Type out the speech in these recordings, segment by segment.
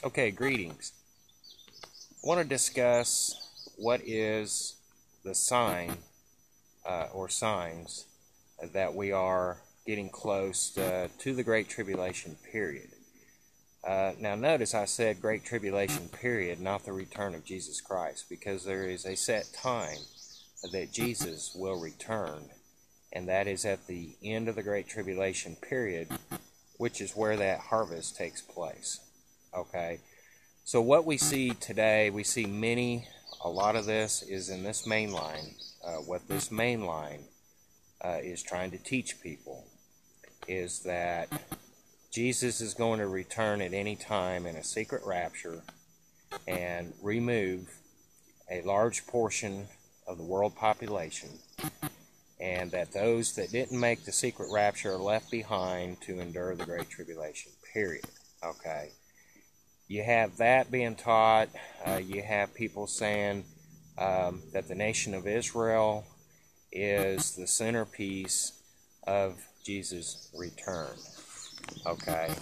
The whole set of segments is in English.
Okay, greetings. I want to discuss what is the sign or signs that we are getting close to the Great Tribulation period. Now notice I said Great Tribulation period, not the return of Jesus Christ, because there is a set time that Jesus will return, and that is at the end of the Great Tribulation period, which is where that harvest takes place. Okay, so what we see today, we see a lot of this is in this main line. What this main line is trying to teach people is that Jesus is going to return at any time in a secret rapture and remove a large portion of the world population, and that those that didn't make the secret rapture are left behind to endure the Great Tribulation period. Okay, you have that being taught. You have people saying that the nation of Israel is the centerpiece of Jesus' return. Okay,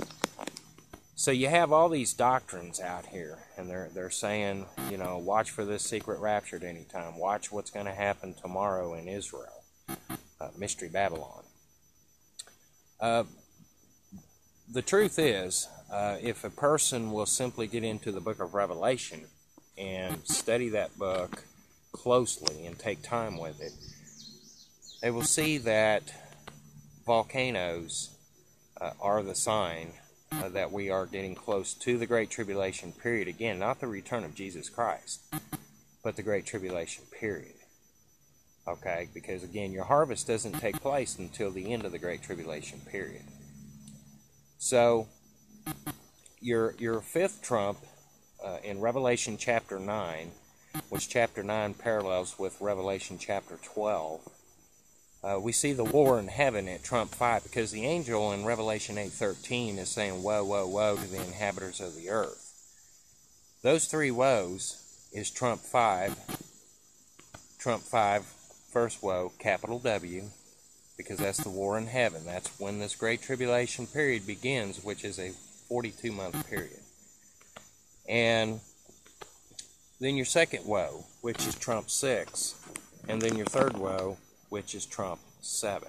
so you have all these doctrines out here, and they're saying, watch for this secret rapture at any time. Watch what's going to happen tomorrow in Israel. Mystery Babylon. The truth is, if a person will simply get into the book of Revelation and study that book closely and take time with it, they will see that volcanoes are the sign that we are getting close to the Great Tribulation period. Again, not the return of Jesus Christ, but the Great Tribulation period. Okay, because again, your harvest doesn't take place until the end of the Great Tribulation period. So, your fifth trump in Revelation chapter 9, which chapter 9 parallels with Revelation chapter 12, we see the war in heaven at trump 5, because the angel in Revelation 8:13 is saying, woe, woe, woe to the inhabitants of the earth. Those three woes is trump 5, first woe, capital W, because that's the war in heaven. That's when this Great Tribulation period begins, which is a 42-month period. And then your second woe, which is trump 6, and then your third woe, which is trump 7.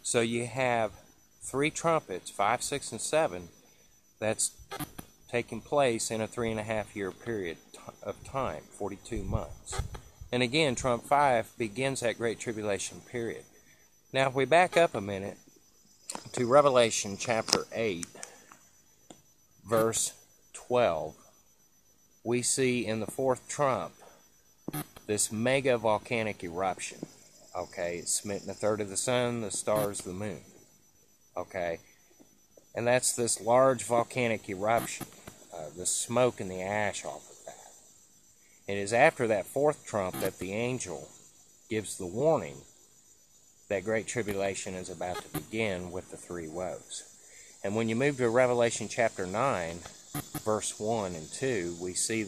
So you have three trumpets, 5, 6, and 7, that's taking place in a 3.5-year period of time, 42 months. And again, trump 5 begins that Great Tribulation period. Now, if we back up a minute to Revelation chapter 8, verse 12, we see in the fourth trump this mega volcanic eruption. Okay, it's smitten a third of the sun, the stars, the moon. Okay, and that's this large volcanic eruption, the smoke and the ash off of that. It is after that fourth trump that the angel gives the warning that Great Tribulation is about to begin with the three woes. And when you move to Revelation chapter 9, verse 1 and 2, we see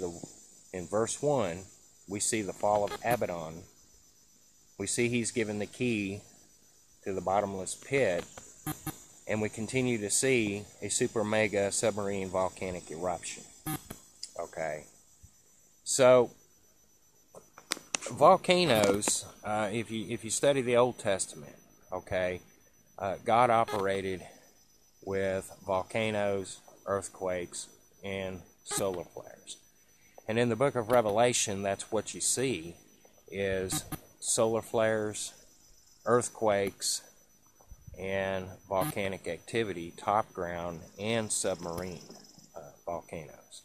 in verse 1, we see the fall of Abaddon. We see he's given the key to the bottomless pit, and we continue to see a super mega submarine volcanic eruption. Okay, so volcanoes, if you study the Old Testament, okay, God operated with volcanoes, earthquakes, and solar flares. And in the book of Revelation, that's what you see is solar flares, earthquakes, and volcanic activity, top ground and submarine volcanoes.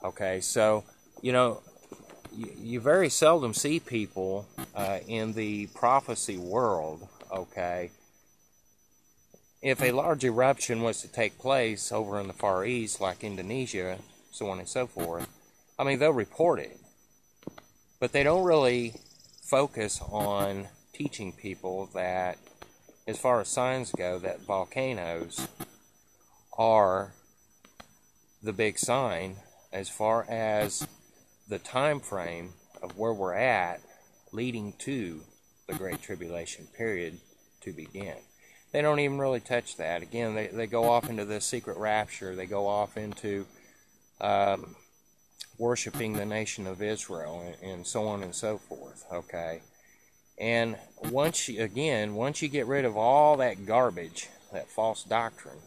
Okay, so, you very seldom see people in the prophecy world, okay, if a large eruption was to take place over in the Far East, like Indonesia, so on and so forth, they'll report it. But they don't really focus on teaching people that, as far as signs go, that volcanoes are the big sign as far as the time frame of where we're at leading to the Great Tribulation period to begin. They don't even really touch that. Again, they go off into the secret rapture. They go off into worshiping the nation of Israel, and so on and so forth, okay? And once you get rid of all that garbage, that false doctrine,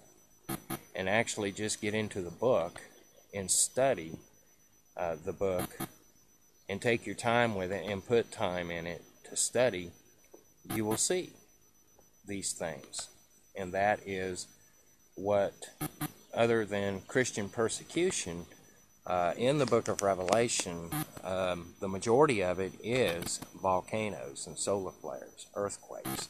and actually just get into the book and study the book and take your time with it and put time in it to study, you will see these things. And that is what, other than Christian persecution, in the book of Revelation, the majority of it is volcanoes and solar flares, earthquakes.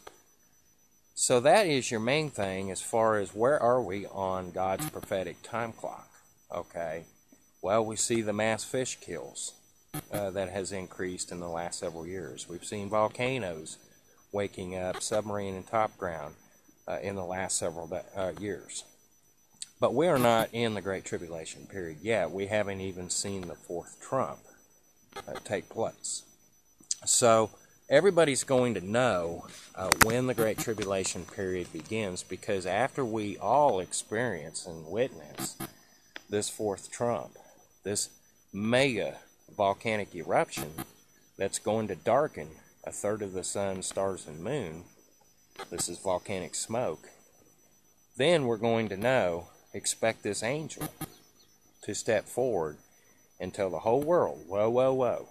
So that is your main thing as far as where are we on God's prophetic time clock, okay? Well, we see the mass fish kills that has increased in the last several years. We've seen volcanoes waking up, submarine and top ground, in the last several years. But we are not in the Great Tribulation period yet. We haven't even seen the fourth trump take place. So everybody's going to know when the Great Tribulation period begins, because after we all experience and witness this fourth trump, this mega volcanic eruption that's going to darken a third of the sun, stars, and moon, this is volcanic smoke, then we're going to know, expect this angel to step forward and tell the whole world, woe, woe, woe,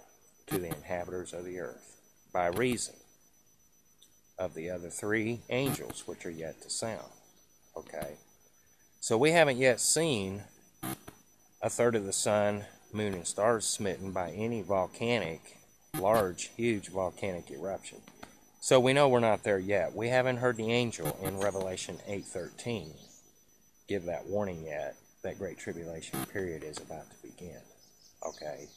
to the inhabitants of the earth, by reason of the other three angels which are yet to sound. Okay? So we haven't yet seen a third of the sun, moon, and stars smitten by any volcanic, large, huge volcanic eruption. So we know we're not there yet. We haven't heard the angel in Revelation 8:13 give that warning yet. That Great Tribulation period is about to begin. Okay?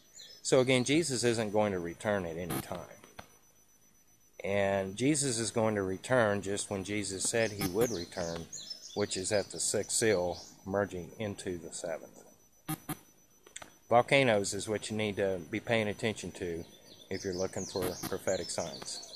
So again, Jesus isn't going to return at any time. And Jesus is going to return just when Jesus said he would return, which is at the sixth seal merging into the seventh. Volcanoes is what you need to be paying attention to if you're looking for prophetic signs.